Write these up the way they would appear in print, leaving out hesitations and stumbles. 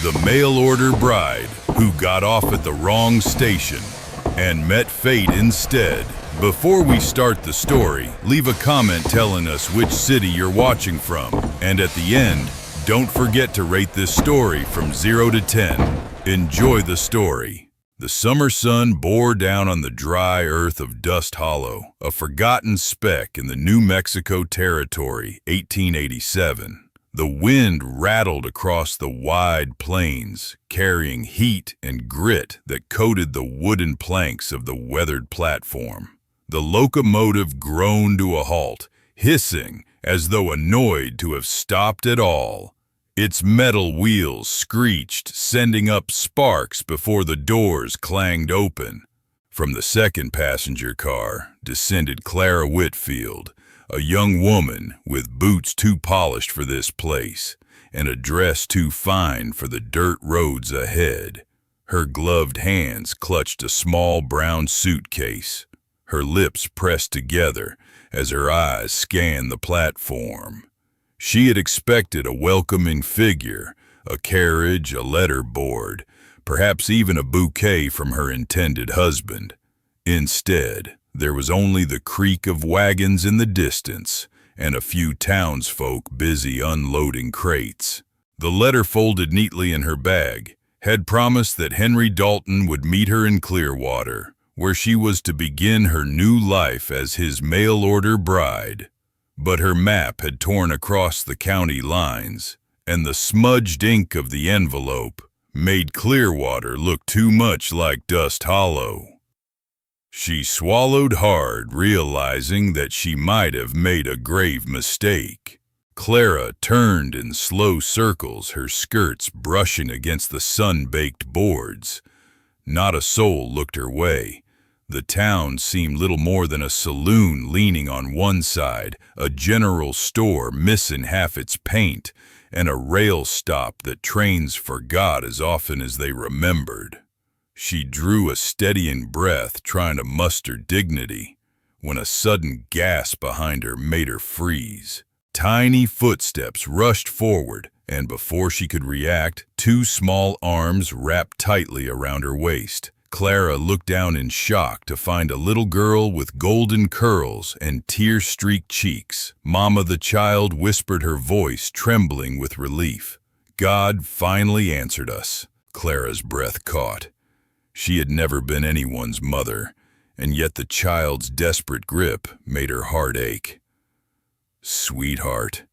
the mail-order bride who got off at the wrong station and met fate instead. Before we start the story, leave a comment telling us which city you're watching from. And at the end, don't forget to rate this story from 0 to 10. Enjoy the story. The summer sun bore down on the dry earth of Dust Hollow, a forgotten speck in the New Mexico Territory, 1887. The wind rattled across the wide plains, carrying heat and grit that coated the wooden planks of the weathered platform. The locomotive groaned to a halt, hissing as though annoyed to have stopped at all. Its metal wheels screeched, sending up sparks before the doors clanged open. From the second passenger car descended Clara Whitfield, a young woman with boots too polished for this place and a dress too fine for the dirt roads ahead. Her gloved hands clutched a small brown suitcase, her lips pressed together as her eyes scanned the platform. She had expected a welcoming figure, a carriage, a letter board, perhaps even a bouquet from her intended husband. Instead, there was only the creak of wagons in the distance and a few townsfolk busy unloading crates. The letter, folded neatly in her bag, had promised that Henry Dalton would meet her in Clearwater, where she was to begin her new life as his mail-order bride. But her map had torn across the county lines, and the smudged ink of the envelope made Clearwater look too much like Dust Hollow. She swallowed hard, realizing that she might have made a grave mistake. Clara turned in slow circles, her skirts brushing against the sun-baked boards. Not a soul looked her way. The town seemed little more than a saloon leaning on one side, a general store missing half its paint, and a rail stop that trains forgot as often as they remembered. She drew a steadying breath, trying to muster dignity, when a sudden gasp behind her made her freeze. Tiny footsteps rushed forward, and before she could react, two small arms wrapped tightly around her waist. Clara looked down in shock to find a little girl with golden curls and tear-streaked cheeks. "Mama," the child whispered, her voice trembling with relief. "God finally answered us." Clara's breath caught. She had never been anyone's mother, and yet the child's desperate grip made her heart ache. "Sweetheart,"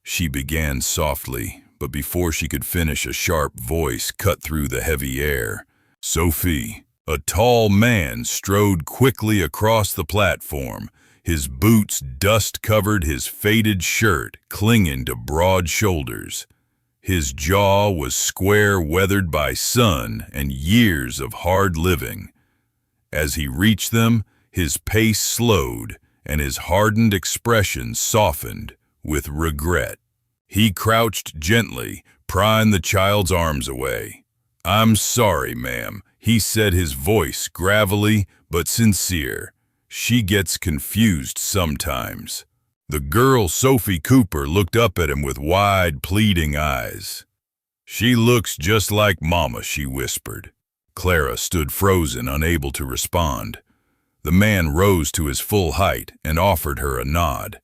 she began softly, but before she could finish, a sharp voice cut through the heavy air. "Sophie." A tall man strode quickly across the platform, his boots dust-covered, his faded shirt clinging to broad shoulders. His jaw was square, weathered by sun and years of hard living. As he reached them, his pace slowed and his hardened expression softened with regret. He crouched gently, prying the child's arms away. "I'm sorry, ma'am," he said, his voice gravelly but sincere. "She gets confused sometimes." The girl, Sophie Cooper, looked up at him with wide, pleading eyes. "She looks just like Mama," she whispered. Clara stood frozen, unable to respond. The man rose to his full height and offered her a nod.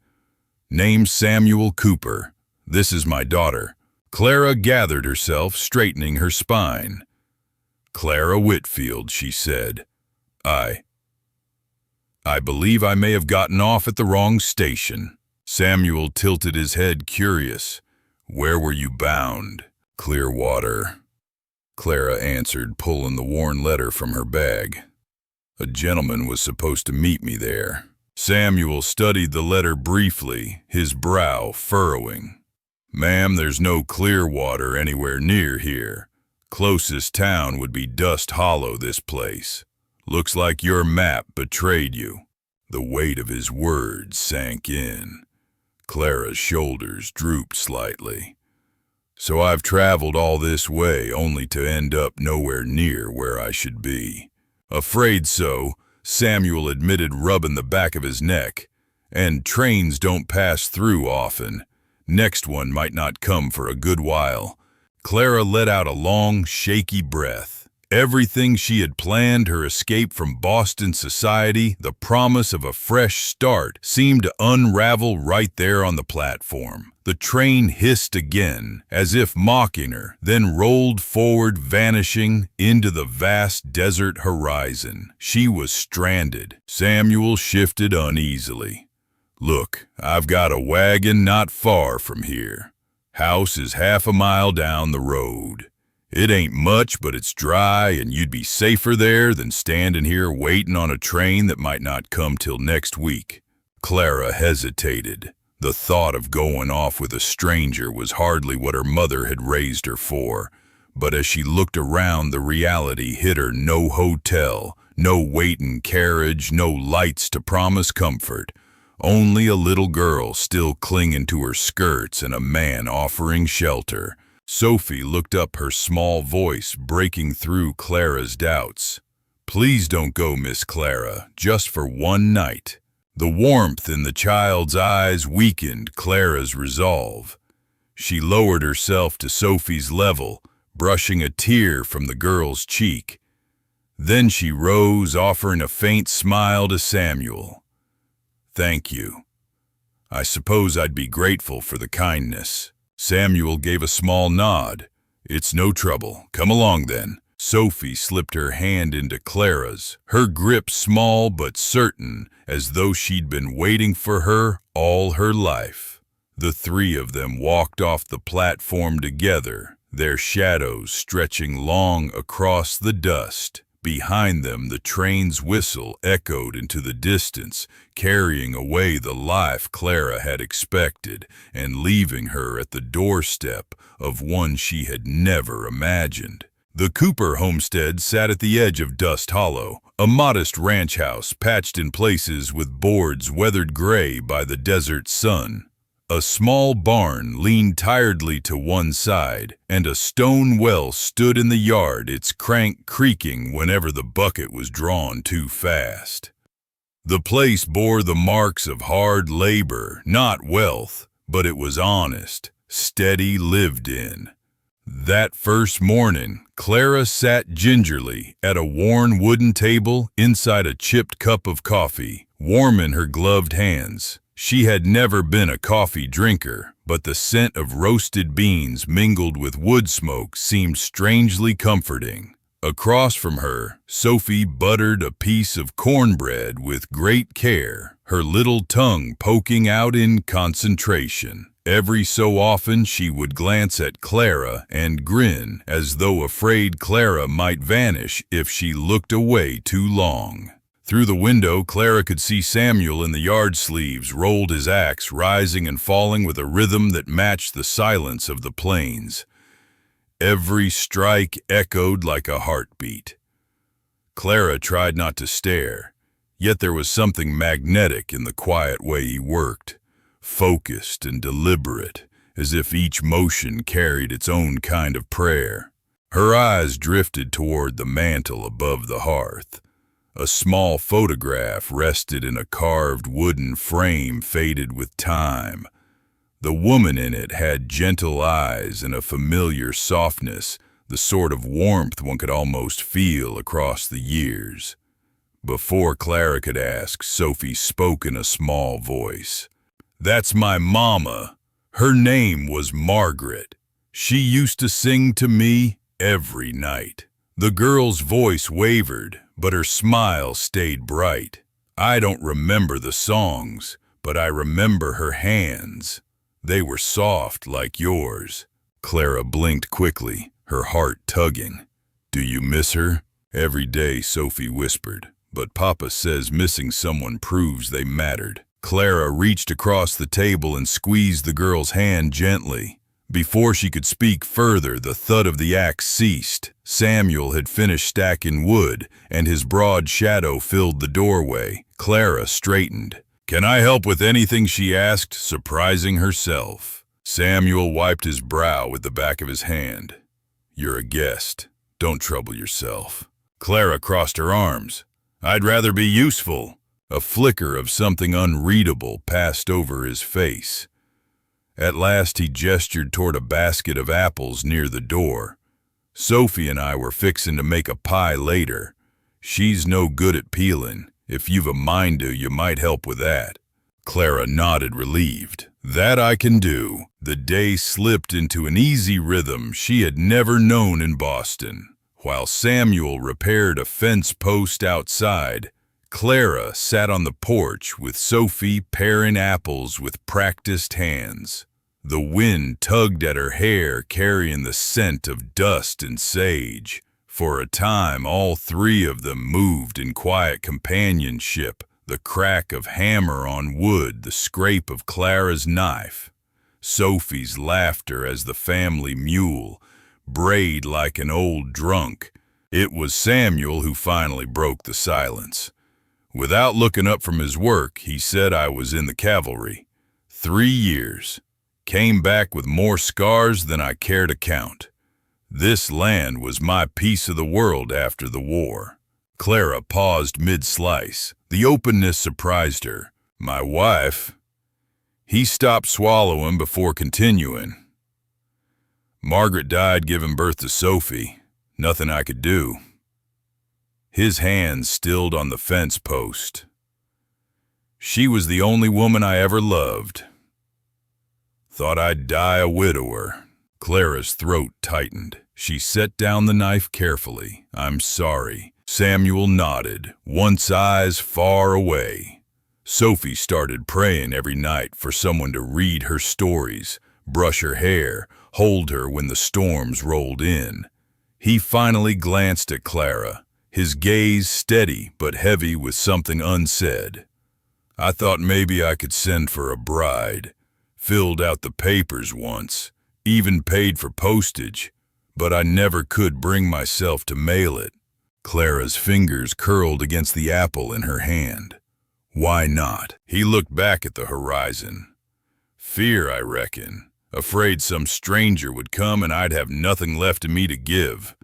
"Name's Samuel Cooper. This is my daughter." Clara gathered herself, straightening her spine. "Clara Whitfield," she said. I believe I may have gotten off at the wrong station." Samuel tilted his head, curious. "Where were you bound?" "Clearwater," Clara answered, pulling the worn letter from her bag. "A gentleman was supposed to meet me there." Samuel studied the letter briefly, his brow furrowing. "Ma'am, there's no Clearwater anywhere near here. Closest town would be Dust Hollow, this place. Looks like your map betrayed you." The weight of his words sank in. Clara's shoulders drooped slightly. "So I've traveled all this way only to end up nowhere near where I should be." "Afraid so," Samuel admitted, rubbing the back of his neck. "And trains don't pass through often. Next one might not come for a good while. Clara let out a long, shaky breath. Everything she had planned, her escape from Boston society, the promise of a fresh start, seemed to unravel right there on the platform. The train hissed again, as if mocking her, then rolled forward, vanishing into the vast desert horizon. She was stranded. Samuel shifted uneasily. "Look, I've got a wagon not far from here. House is half a mile down the road. It ain't much, but it's dry, and you'd be safer there than standing here waiting on a train that might not come till next week." Clara hesitated. The thought of going off with a stranger was hardly what her mother had raised her for, but as she looked around, the reality hit her: no hotel, no waiting carriage, no lights to promise comfort. Only a little girl still clinging to her skirts and a man offering shelter. Sophie looked up, her small voice breaking through Clara's doubts. "Please don't go, Miss Clara, just for one night." The warmth in the child's eyes weakened Clara's resolve. She lowered herself to Sophie's level, brushing a tear from the girl's cheek. Then she rose, offering a faint smile to Samuel. "Thank you. I suppose I'd be grateful for the kindness." Samuel gave a small nod. "It's no trouble. Come along then." Sophie slipped her hand into Clara's, her grip small but certain, as though she'd been waiting for her all her life. The three of them walked off the platform together, their shadows stretching long across the dust. Behind them, the train's whistle echoed into the distance, carrying away the life Clara had expected and leaving her at the doorstep of one she had never imagined. The Cooper homestead sat at the edge of Dust Hollow, a modest ranch house patched in places with boards weathered gray by the desert sun. A small barn leaned tiredly to one side, and a stone well stood in the yard, its crank creaking whenever the bucket was drawn too fast. The place bore the marks of hard labor, not wealth, but it was honest, steady, lived in. That first morning, Clara sat gingerly at a worn wooden table inside a chipped cup of coffee, warm in her gloved hands. She had never been a coffee drinker, but the scent of roasted beans mingled with wood smoke seemed strangely comforting. Across from her, Sophie buttered a piece of cornbread with great care, her little tongue poking out in concentration. Every so often she would glance at Clara and grin, as though afraid Clara might vanish if she looked away too long. Through the window, Clara could see Samuel in the yard sleeves rolled his axe, rising and falling with a rhythm that matched the silence of the plains. Every strike echoed like a heartbeat. Clara tried not to stare, yet there was something magnetic in the quiet way he worked, focused and deliberate, as if each motion carried its own kind of prayer. Her eyes drifted toward the mantel above the hearth. A small photograph rested in a carved wooden frame faded with time. The woman in it had gentle eyes and a familiar softness, the sort of warmth one could almost feel across the years. Before Clara could ask, Sophie spoke in a small voice. "That's my mama. Her name was Margaret. She used to sing to me every night." The girl's voice wavered, but her smile stayed bright. "I don't remember the songs, but I remember her hands. They were soft like yours." Clara blinked quickly, her heart tugging. "Do you miss her?" "Every day," Sophie whispered, "but Papa says missing someone proves they mattered." Clara reached across the table and squeezed the girl's hand gently. Before she could speak further, the thud of the axe ceased. Samuel had finished stacking wood, and his broad shadow filled the doorway. Clara straightened. "Can I help with anything?" she asked, surprising herself. Samuel wiped his brow with the back of his hand. "You're a guest. Don't trouble yourself." Clara crossed her arms. "I'd rather be useful." A flicker of something unreadable passed over his face. At last he gestured toward a basket of apples near the door. "Sophie and I were fixin' to make a pie later. She's no good at peeling. If you've a mind to, you might help with that." Clara nodded, relieved. "That I can do." The day slipped into an easy rhythm she had never known in Boston. While Samuel repaired a fence post outside, Clara sat on the porch with Sophie paring apples with practiced hands. The wind tugged at her hair, carrying the scent of dust and sage. For a time, all three of them moved in quiet companionship, the crack of hammer on wood, the scrape of Clara's knife, Sophie's laughter as the family mule brayed like an old drunk. It was Samuel who finally broke the silence. Without looking up from his work, he said, "I was in the cavalry. 3 years. Came back with more scars than I care to count. This land was my piece of the world after the war." Clara paused mid-slice. The openness surprised her. "My wife..." He stopped swallowing before continuing. "Margaret died giving birth to Sophie. Nothing I could do." His hands stilled on the fence post. "She was the only woman I ever loved. Thought I'd die a widower." Clara's throat tightened. She set down the knife carefully. "I'm sorry." Samuel nodded, once eyes far away. Sophie started praying every night for someone to read her stories, brush her hair, hold her when the storms rolled in. He finally glanced at Clara, his gaze steady but heavy with something unsaid. "I thought maybe I could send for a bride. Filled out the papers once, even paid for postage, but I never could bring myself to mail it." Clara's fingers curled against the apple in her hand. "Why not?" He looked back at the horizon. "Fear, I reckon. Afraid some stranger would come and I'd have nothing left of me to give.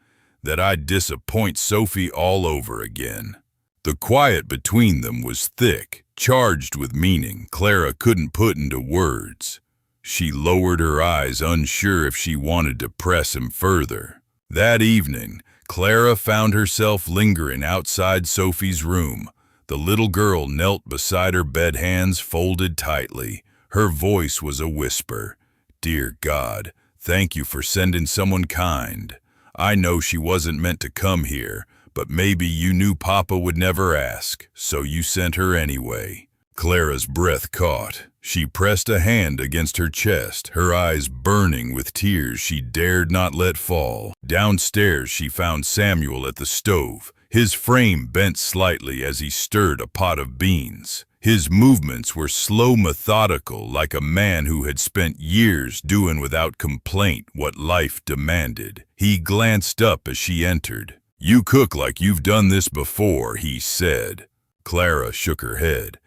That I'd disappoint Sophie all over again." The quiet between them was thick, charged with meaning Clara couldn't put into words. She lowered her eyes, unsure if she wanted to press him further. That evening, Clara found herself lingering outside Sophie's room. The little girl knelt beside her bed, hands folded tightly. Her voice was a whisper. "Dear God, thank you for sending someone kind. I know she wasn't meant to come here, but maybe you knew Papa would never ask, so you sent her anyway." Clara's breath caught. She pressed a hand against her chest, her eyes burning with tears she dared not let fall. Downstairs she found Samuel at the stove, his frame bent slightly as he stirred a pot of beans. His movements were slow, methodical, like a man who had spent years doing without complaint what life demanded. He glanced up as she entered. "You cook like you've done this before," he said. Clara shook her head.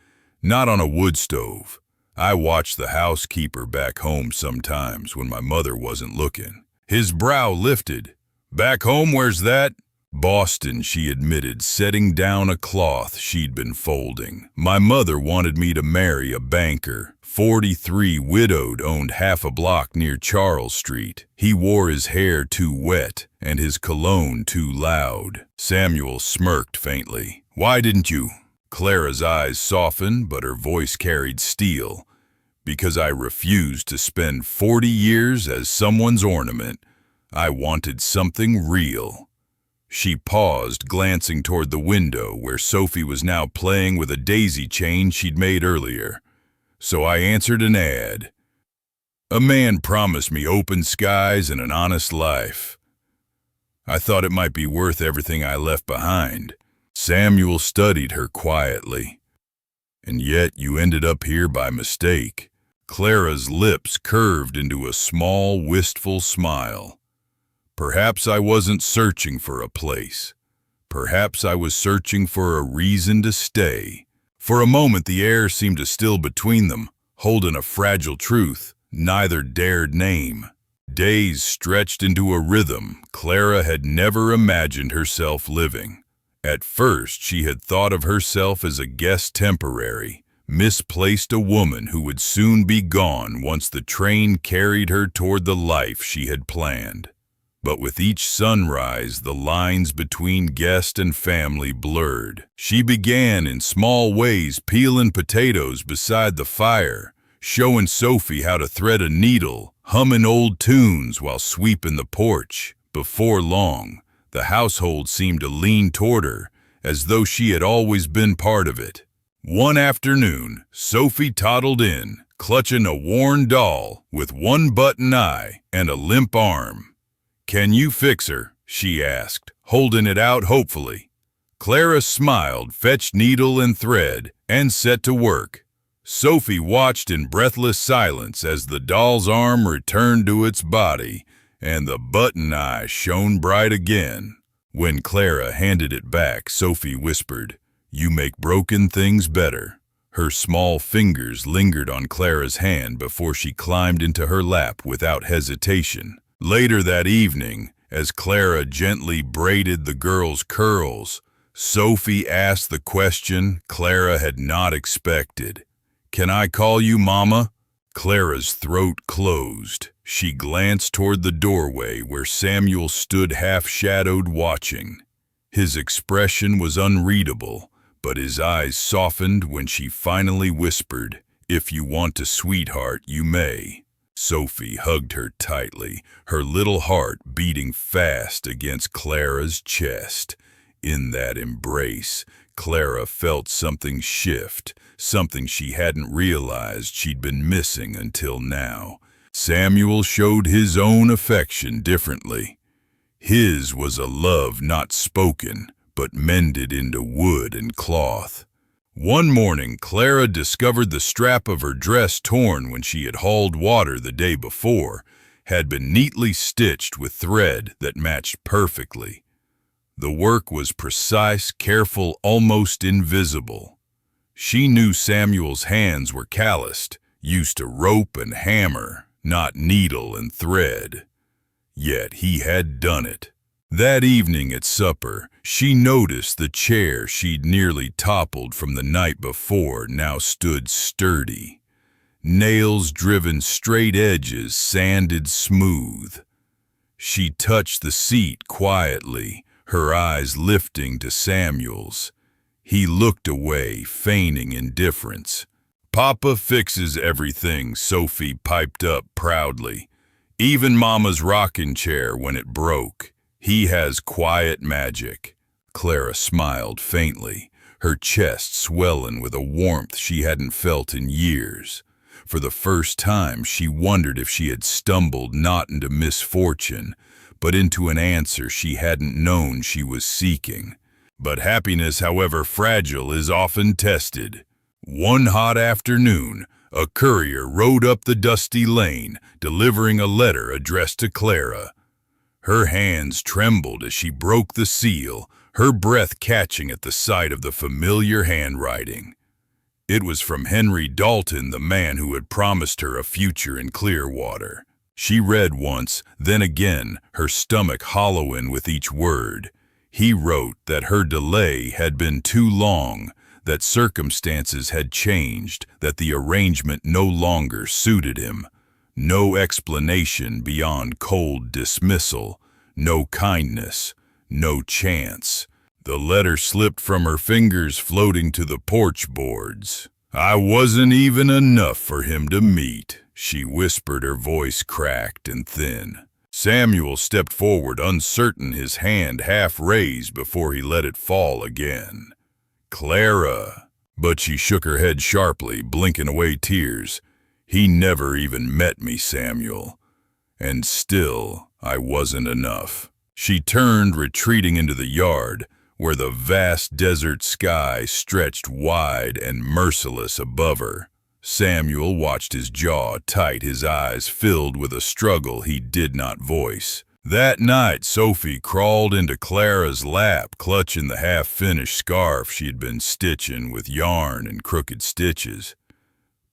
"Not on a wood stove. I watched the housekeeper back home sometimes when my mother wasn't looking." His brow lifted. "Back home, where's that?" "Boston," she admitted, setting down a cloth she'd been folding. "My mother wanted me to marry a banker. 43, widowed, owned half a block near Charles Street. He wore his hair too wet and his cologne too loud." Samuel smirked faintly. "Why didn't you?" Clara's eyes softened, but her voice carried steel. "Because I refused to spend 40 years as someone's ornament. I wanted something real." She paused, glancing toward the window where Sophie was now playing with a daisy chain she'd made earlier. "So I answered an ad. A man promised me open skies and an honest life. I thought it might be worth everything I left behind." Samuel studied her quietly. "And yet you ended up here by mistake." Clara's lips curved into a small, wistful smile. "Perhaps I wasn't searching for a place. Perhaps I was searching for a reason to stay." For a moment the air seemed to still between them, holding a fragile truth neither dared name. Days stretched into a rhythm Clara had never imagined herself living. At first she had thought of herself as a guest temporary, misplaced a woman who would soon be gone once the train carried her toward the life she had planned. But with each sunrise, the lines between guest and family blurred. She began in small ways peeling potatoes beside the fire, showing Sophie how to thread a needle, humming old tunes while sweeping the porch. Before long, the household seemed to lean toward her, as though she had always been part of it. One afternoon, Sophie toddled in, clutching a worn doll with one button eye and a limp arm. "Can you fix her?" she asked, holding it out hopefully. Clara smiled, fetched needle and thread, and set to work. Sophie watched in breathless silence as the doll's arm returned to its body and the button eye shone bright again. When Clara handed it back, Sophie whispered, "You make broken things better." Her small fingers lingered on Clara's hand before she climbed into her lap without hesitation. Later that evening, as Clara gently braided the girl's curls, Sophie asked the question Clara had not expected. "Can I call you Mama?" Clara's throat closed. She glanced toward the doorway where Samuel stood half-shadowed watching. His expression was unreadable, but his eyes softened when she finally whispered, "If you want to, sweetheart, you may." Sophie hugged her tightly, her little heart beating fast against Clara's chest. In that embrace, Clara felt something shift, something she hadn't realized she'd been missing until now. Samuel showed his own affection differently. His was a love not spoken, but mended into wood and cloth. One morning, Clara discovered the strap of her dress, torn when she had hauled water the day before, had been neatly stitched with thread that matched perfectly. The work was precise, careful, almost invisible. She knew Samuel's hands were calloused, used to rope and hammer, not needle and thread. Yet he had done it. That evening at supper, she noticed the chair she'd nearly toppled from the night before now stood sturdy. Nails driven, straight edges sanded smooth. She touched the seat quietly, her eyes lifting to Samuel's. He looked away, feigning indifference. "Papa fixes everything," Sophie piped up proudly. "Even Mama's rocking chair when it broke. He has quiet magic." Clara smiled faintly, her chest swelling with a warmth she hadn't felt in years. For the first time, she wondered if she had stumbled not into misfortune, but into an answer she hadn't known she was seeking. But happiness, however fragile, is often tested. One hot afternoon, a courier rode up the dusty lane, delivering a letter addressed to Clara. Her hands trembled as she broke the seal, her breath catching at the sight of the familiar handwriting. It was from Henry Dalton, the man who had promised her a future in Clearwater. She read once, then again, her stomach hollowing with each word. He wrote that her delay had been too long, that circumstances had changed, that the arrangement no longer suited him. No explanation beyond cold dismissal, no kindness, no chance. The letter slipped from her fingers, floating to the porch boards. "I wasn't even enough for him to meet," she whispered, her voice cracked and thin. Samuel stepped forward, uncertain, his hand half raised before he let it fall again. "Clara," but she shook her head sharply, blinking away tears. "He never even met me, Samuel. And still, I wasn't enough." She turned, retreating into the yard, where the vast desert sky stretched wide and merciless above her. Samuel watched, his jaw tight, his eyes filled with a struggle he did not voice. That night, Sophie crawled into Clara's lap, clutching the half-finished scarf she had been stitching with yarn and crooked stitches.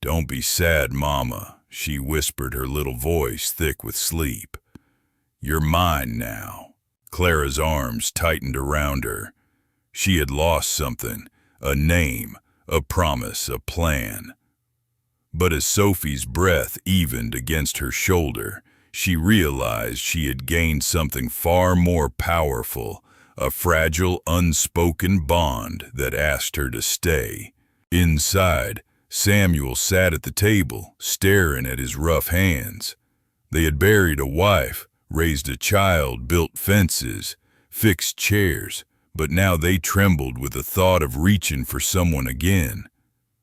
"Don't be sad, Mama," she whispered, her little voice thick with sleep. "You're mine now." Clara's arms tightened around her. She had lost something, a name, a promise, a plan. But as Sophie's breath evened against her shoulder, she realized she had gained something far more powerful, a fragile, unspoken bond that asked her to stay. Inside, Samuel sat at the table, staring at his rough hands. They had buried a wife, raised a child, built fences, fixed chairs, but now they trembled with the thought of reaching for someone again.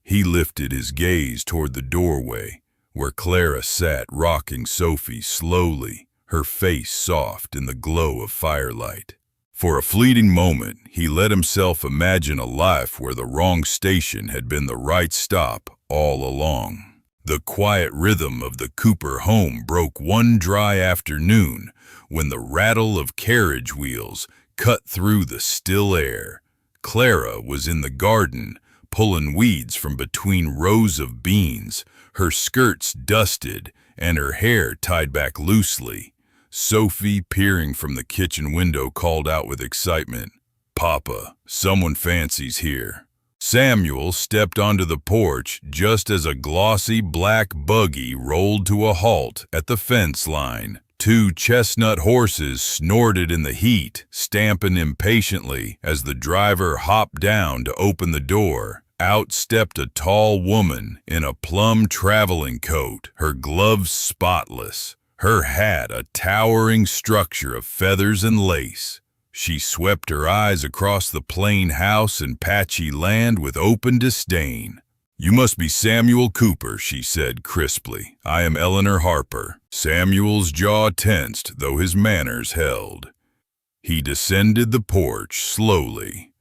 He lifted his gaze toward the doorway, where Clara sat rocking Sophie slowly, her face soft in the glow of firelight. For a fleeting moment, he let himself imagine a life where the wrong station had been the right stop all along. The quiet rhythm of the Cooper home broke one dry afternoon when the rattle of carriage wheels cut through the still air. Clara was in the garden, pulling weeds from between rows of beans, her skirts dusted and her hair tied back loosely. Sophie, peering from the kitchen window, called out with excitement, "Papa, someone fancies here." Samuel stepped onto the porch just as a glossy black buggy rolled to a halt at the fence line. Two chestnut horses snorted in the heat, stamping impatiently as the driver hopped down to open the door. Out stepped a tall woman in a plum traveling coat, her gloves spotless, her hat a towering structure of feathers and lace. She swept her eyes across the plain house and patchy land with open disdain. "You must be Samuel Cooper," she said crisply. "I am Eleanor Harper." Samuel's jaw tensed, though his manners held. He descended the porch slowly.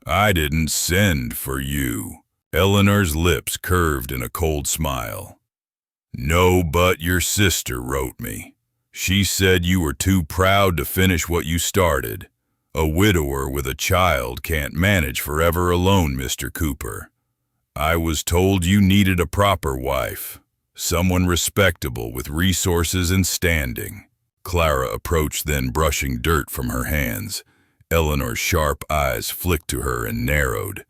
"I didn't send for you." Eleanor's lips curved in a cold smile. "No, but your sister wrote me. She said you were too proud to finish what you started. A widower with a child can't manage forever alone, Mr. Cooper. I was told you needed a proper wife, someone respectable with resources and standing." Clara approached, then brushing dirt from her hands. Eleanor's sharp eyes flicked to her and narrowed.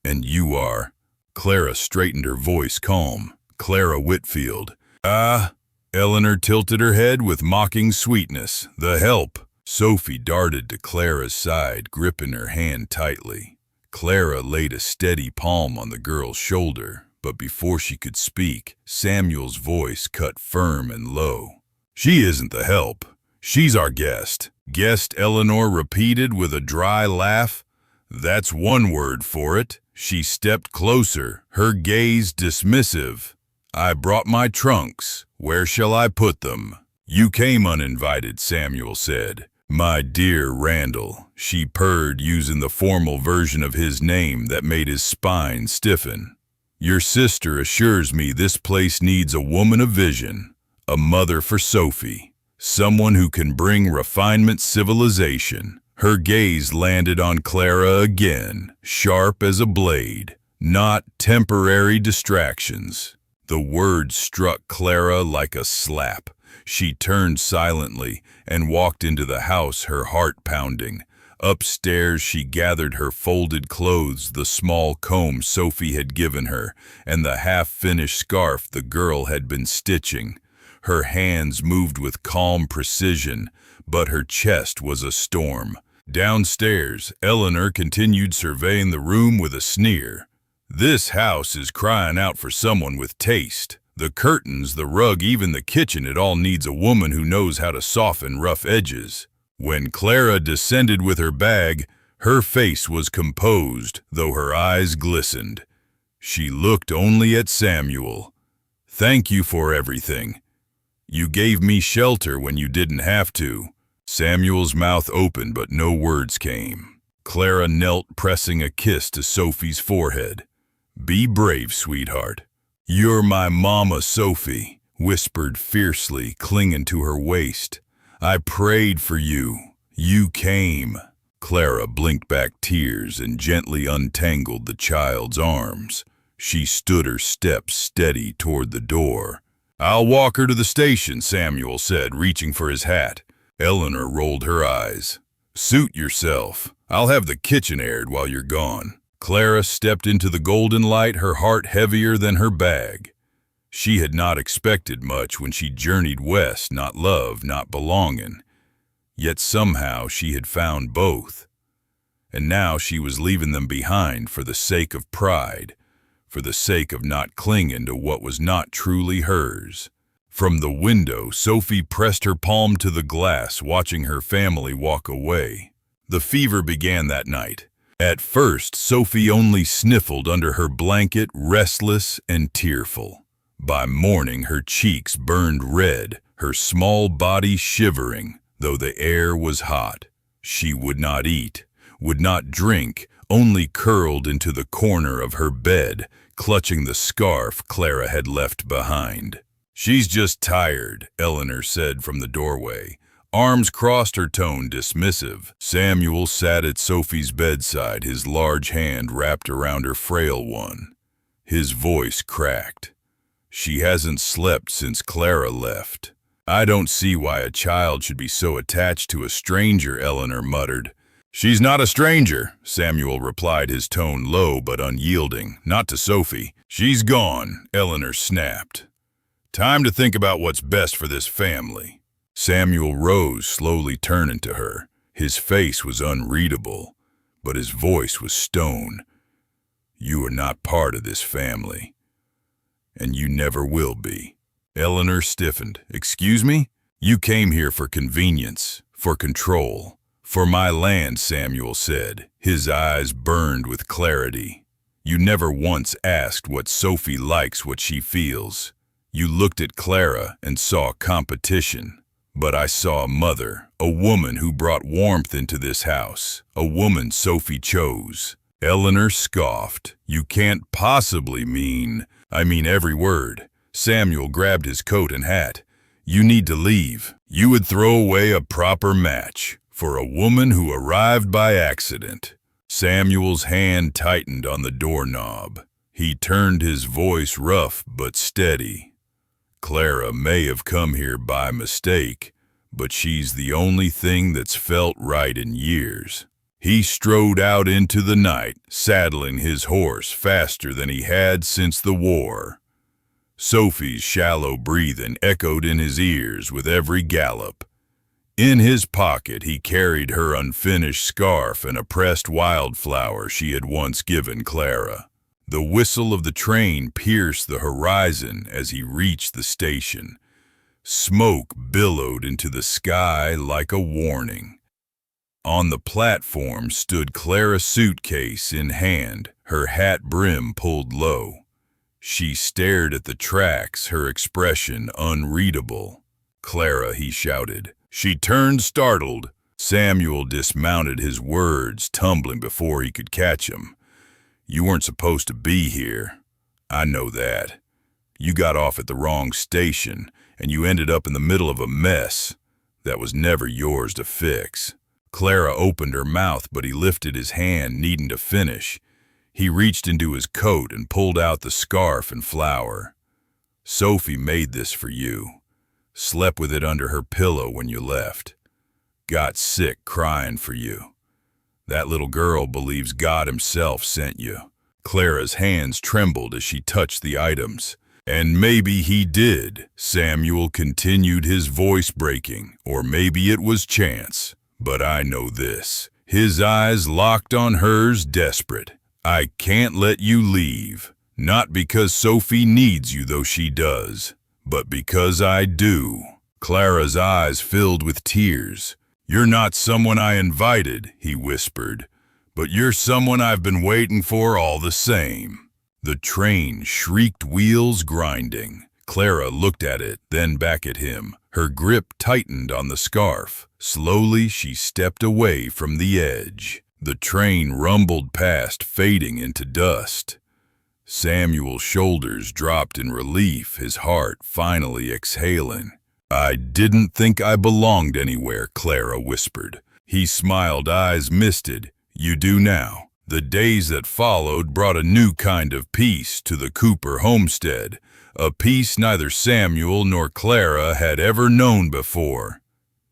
"And you are?" Clara straightened her voice calm. "Clara Whitfield." "Ah." Eleanor tilted her head with mocking sweetness. "The help." Sophie darted to Clara's side, gripping her hand tightly. Clara laid a steady palm on the girl's shoulder, but before she could speak, Samuel's voice cut firm and low. "She isn't the help. She's our guest." "Guest," Eleanor repeated with a dry laugh. "That's one word for it." She stepped closer, her gaze dismissive. "I brought my trunks. Where shall I put them?" "You came uninvited," Samuel said. "My dear Randall," she purred, using the formal version of his name that made his spine stiffen. "Your sister assures me this place needs a woman of vision, a mother for Sophie, someone who can bring refinement, civilization." Her gaze landed on Clara again, sharp as a blade. "Not temporary distractions." The words struck Clara like a slap. She turned silently and walked into the house, her heart pounding. Upstairs, she gathered her folded clothes, the small comb Sophie had given her, and the half-finished scarf the girl had been stitching. Her hands moved with calm precision, but her chest was a storm. Downstairs, Eleanor continued surveying the room with a sneer. "This house is crying out for someone with taste. The curtains, the rug, even the kitchen, it all needs a woman who knows how to soften rough edges." When Clara descended with her bag, her face was composed, though her eyes glistened. She looked only at Samuel. "Thank you for everything. You gave me shelter when you didn't have to." Samuel's mouth opened, but no words came. Clara knelt, pressing a kiss to Sophie's forehead. "Be brave, sweetheart." "You're my mama, Sophie," whispered fiercely, clinging to her waist. "I prayed for you. You came." Clara blinked back tears and gently untangled the child's arms. She stood her steps steady toward the door. "I'll walk her to the station," Samuel said, reaching for his hat. Eleanor rolled her eyes. "Suit yourself. I'll have the kitchen aired while you're gone." Clara stepped into the golden light, her heart heavier than her bag. She had not expected much when she journeyed west, not love, not belonging. Yet somehow she had found both. And now she was leaving them behind for the sake of pride, for the sake of not clinging to what was not truly hers. From the window, Sophie pressed her palm to the glass, watching her family walk away. The fever began that night. At first, Sophie only sniffled under her blanket, restless and tearful. By morning, her cheeks burned red, her small body shivering, though the air was hot. She would not eat, would not drink, only curled into the corner of her bed, clutching the scarf Clara had left behind. "She's just tired," Eleanor said from the doorway. Arms crossed, her tone dismissive. Samuel sat at Sophie's bedside, his large hand wrapped around her frail one. His voice cracked. "She hasn't slept since Clara left." "I don't see why a child should be so attached to a stranger," Eleanor muttered. "She's not a stranger," Samuel replied, his tone low but unyielding. "Not to Sophie." "She's gone," Eleanor snapped. "Time to think about what's best for this family." Samuel rose, slowly turning to her. His face was unreadable, but his voice was stone. "You are not part of this family, and you never will be." Eleanor stiffened. "Excuse me? You came here for convenience, for control, for my land," Samuel said. His eyes burned with clarity. "You never once asked what Sophie likes, what she feels. You looked at Clara and saw competition. But I saw a mother, a woman who brought warmth into this house, a woman Sophie chose." Eleanor scoffed. "You can't possibly mean—" "I mean every word." Samuel grabbed his coat and hat. "You need to leave. You would throw away a proper match for a woman who arrived by accident." Samuel's hand tightened on the doorknob. He turned, his voice rough but steady. "Clara may have come here by mistake, but she's the only thing that's felt right in years." He strode out into the night, saddling his horse faster than he had since the war. Sophie's shallow breathing echoed in his ears with every gallop. In his pocket he carried her unfinished scarf and a pressed wildflower she had once given Clara. The whistle of the train pierced the horizon as he reached the station. Smoke billowed into the sky like a warning. On the platform stood Clara's suitcase in hand, her hat brim pulled low. She stared at the tracks, her expression unreadable. "Clara," he shouted. She turned, startled. Samuel dismounted, his words tumbling before he could catch them. "You weren't supposed to be here. I know that. You got off at the wrong station, and you ended up in the middle of a mess that was never yours to fix." Clara opened her mouth, but he lifted his hand, needing to finish. He reached into his coat and pulled out the scarf and flower. "Sophie made this for you. Slept with it under her pillow when you left. Got sick crying for you. That little girl believes God himself sent you." Clara's hands trembled as she touched the items. "And maybe he did," Samuel continued, his voice breaking. "Or maybe it was chance. But I know this." His eyes locked on hers, desperate. "I can't let you leave. Not because Sophie needs you, though she does, but because I do." Clara's eyes filled with tears. "You're not someone I invited," he whispered, "but you're someone I've been waiting for all the same." The train shrieked, wheels grinding. Clara looked at it, then back at him. Her grip tightened on the scarf. Slowly she stepped away from the edge. The train rumbled past, fading into dust. Samuel's shoulders dropped in relief, his heart finally exhaling. "I didn't think I belonged anywhere," Clara whispered. He smiled, eyes misted. "You do now." The days that followed brought a new kind of peace to the Cooper homestead, a peace neither Samuel nor Clara had ever known before.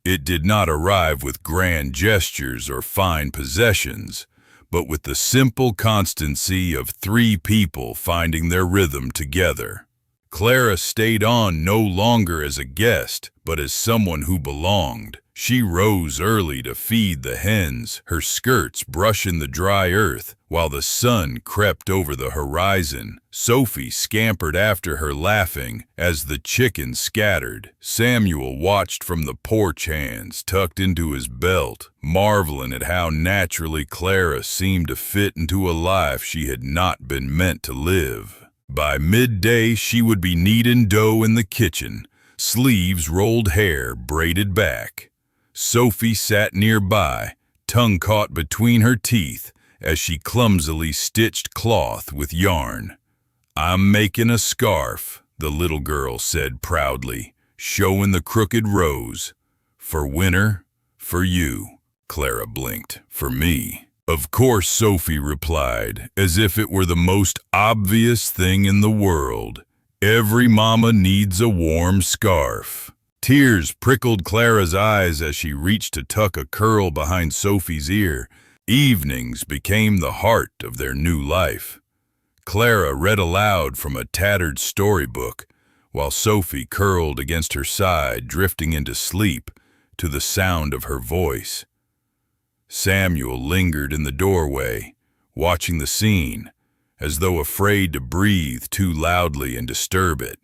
It did not arrive with grand gestures or fine possessions, but with the simple constancy of three people finding their rhythm together. Clara stayed on no longer as a guest, but as someone who belonged. She rose early to feed the hens, her skirts brushing the dry earth, while the sun crept over the horizon. Sophie scampered after her laughing as the chickens scattered. Samuel watched from the porch, hands tucked into his belt, marveling at how naturally Clara seemed to fit into a life she had not been meant to live. By midday, she would be kneading dough in the kitchen, sleeves rolled hair braided back. Sophie sat nearby, tongue caught between her teeth as she clumsily stitched cloth with yarn. "I'm making a scarf," the little girl said proudly, showing the crooked rows. "For winter, for you." Clara blinked. "For me." "Of course," Sophie replied, as if it were the most obvious thing in the world. "Every mama needs a warm scarf." Tears prickled Clara's eyes as she reached to tuck a curl behind Sophie's ear. Evenings became the heart of their new life. Clara read aloud from a tattered storybook, while Sophie curled against her side, drifting into sleep to the sound of her voice. Samuel lingered in the doorway, watching the scene, as though afraid to breathe too loudly and disturb it.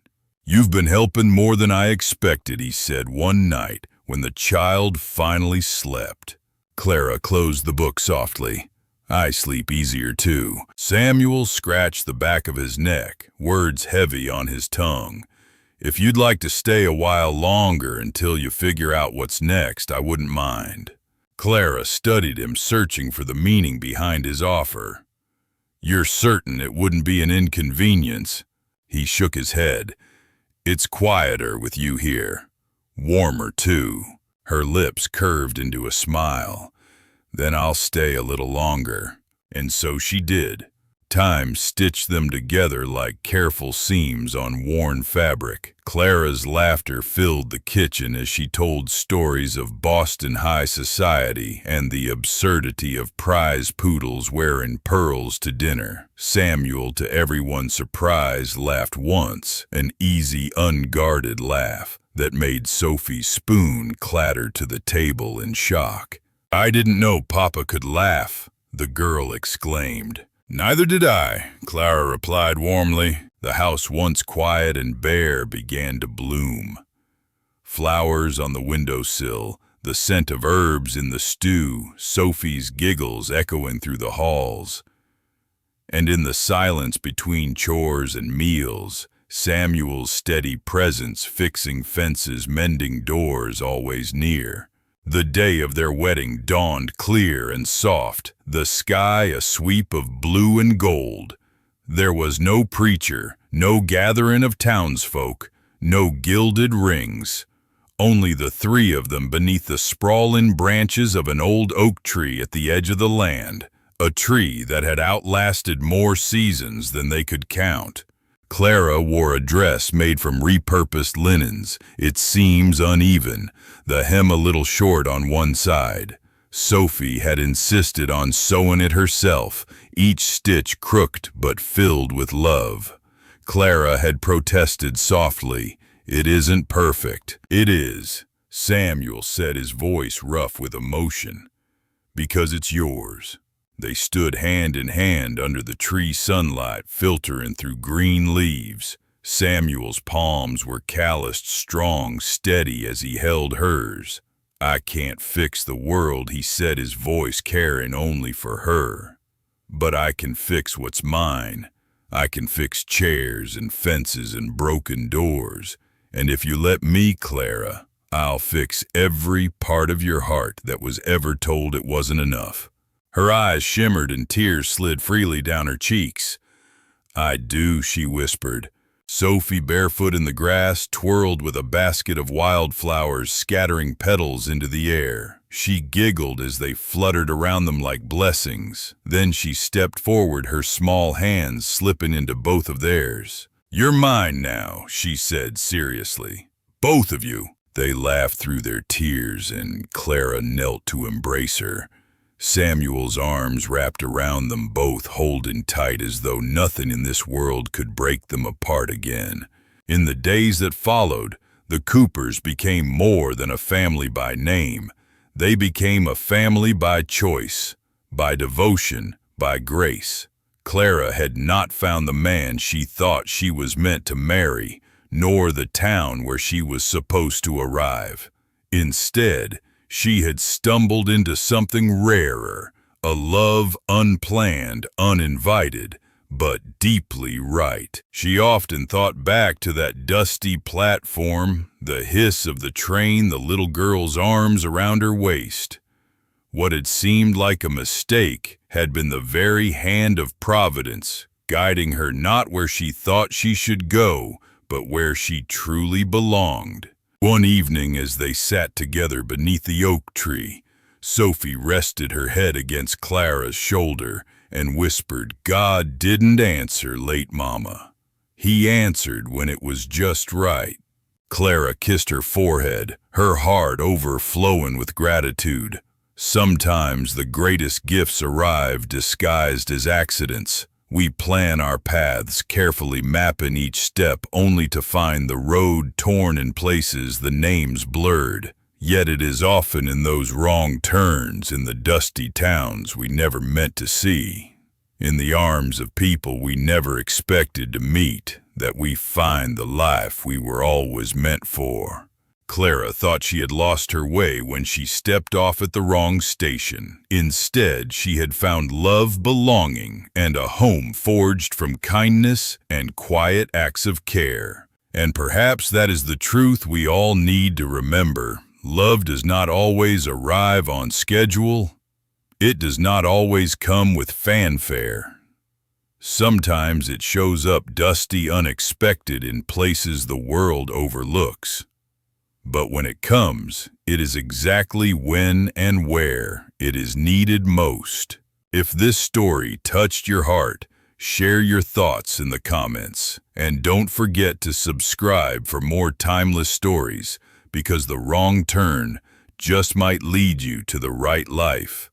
"You've been helping more than I expected," he said one night when the child finally slept. Clara closed the book softly. "I sleep easier too." Samuel scratched the back of his neck, words heavy on his tongue. "If you'd like to stay a while longer until you figure out what's next, I wouldn't mind." Clara studied him, searching for the meaning behind his offer. "You're certain it wouldn't be an inconvenience?" He shook his head. "It's quieter with you here. Warmer, too." Her lips curved into a smile. "Then I'll stay a little longer." And so she did. Time stitched them together like careful seams on worn fabric. Clara's laughter filled the kitchen as she told stories of Boston high society and the absurdity of prize poodles wearing pearls to dinner. Samuel, to everyone's surprise, laughed once, an easy, unguarded laugh that made Sophie's spoon clatter to the table in shock. "I didn't know Papa could laugh," the girl exclaimed. "Neither did I," Clara replied warmly. The house, once quiet and bare, began to bloom. Flowers on the windowsill, the scent of herbs in the stew, Sophie's giggles echoing through the halls. And in the silence between chores and meals, Samuel's steady presence, fixing fences, mending doors, always near. The day of their wedding dawned clear and soft, the sky a sweep of blue and gold. There was no preacher, no gathering of townsfolk, no gilded rings. Only the three of them beneath the sprawling branches of an old oak tree at the edge of the land, a tree that had outlasted more seasons than they could count. Clara wore a dress made from repurposed linens, its seams uneven, the hem a little short on one side. Sophie had insisted on sewing it herself, each stitch crooked but filled with love. Clara had protested softly, "It isn't perfect." "It is," Samuel said, his voice rough with emotion, "because it's yours." They stood hand in hand under the tree sunlight filtering through green leaves. Samuel's palms were calloused, strong, steady as he held hers. "I can't fix the world," he said, his voice caring only for her. "But I can fix what's mine. I can fix chairs and fences and broken doors. And if you let me, Clara, I'll fix every part of your heart that was ever told it wasn't enough." Her eyes shimmered and tears slid freely down her cheeks. "I do," she whispered. Sophie, barefoot in the grass, twirled with a basket of wildflowers, scattering petals into the air. She giggled as they fluttered around them like blessings. Then she stepped forward, her small hands slipping into both of theirs. "You're mine now," she said seriously. "Both of you." They laughed through their tears, and Clara knelt to embrace her. Samuel's arms wrapped around them both, holding tight as though nothing in this world could break them apart again. In the days that followed, the Coopers became more than a family by name. They became a family by choice, by devotion, by grace. Clara had not found the man she thought she was meant to marry, nor the town where she was supposed to arrive. Instead, she had stumbled into something rarer, a love unplanned, uninvited, but deeply right. She often thought back to that dusty platform, the hiss of the train, the little girl's arms around her waist. What had seemed like a mistake had been the very hand of Providence, guiding her not where she thought she should go, but where she truly belonged. One evening, as they sat together beneath the oak tree, Sophie rested her head against Clara's shoulder and whispered, "God didn't answer late, Mama. He answered when it was just right." Clara kissed her forehead, her heart overflowing with gratitude. Sometimes the greatest gifts arrive disguised as accidents. We plan our paths, carefully mapping each step, only to find the road torn in places, the names blurred. Yet it is often in those wrong turns, in the dusty towns we never meant to see, in the arms of people we never expected to meet, that we find the life we were always meant for. Clara thought she had lost her way when she stepped off at the wrong station. Instead, she had found love, belonging, and a home forged from kindness and quiet acts of care. And perhaps that is the truth we all need to remember. Love does not always arrive on schedule. It does not always come with fanfare. Sometimes it shows up dusty, unexpected, in places the world overlooks. But when it comes, it is exactly when and where it is needed most. If this story touched your heart, share your thoughts in the comments. And don't forget to subscribe for more timeless stories, because the wrong turn just might lead you to the right life.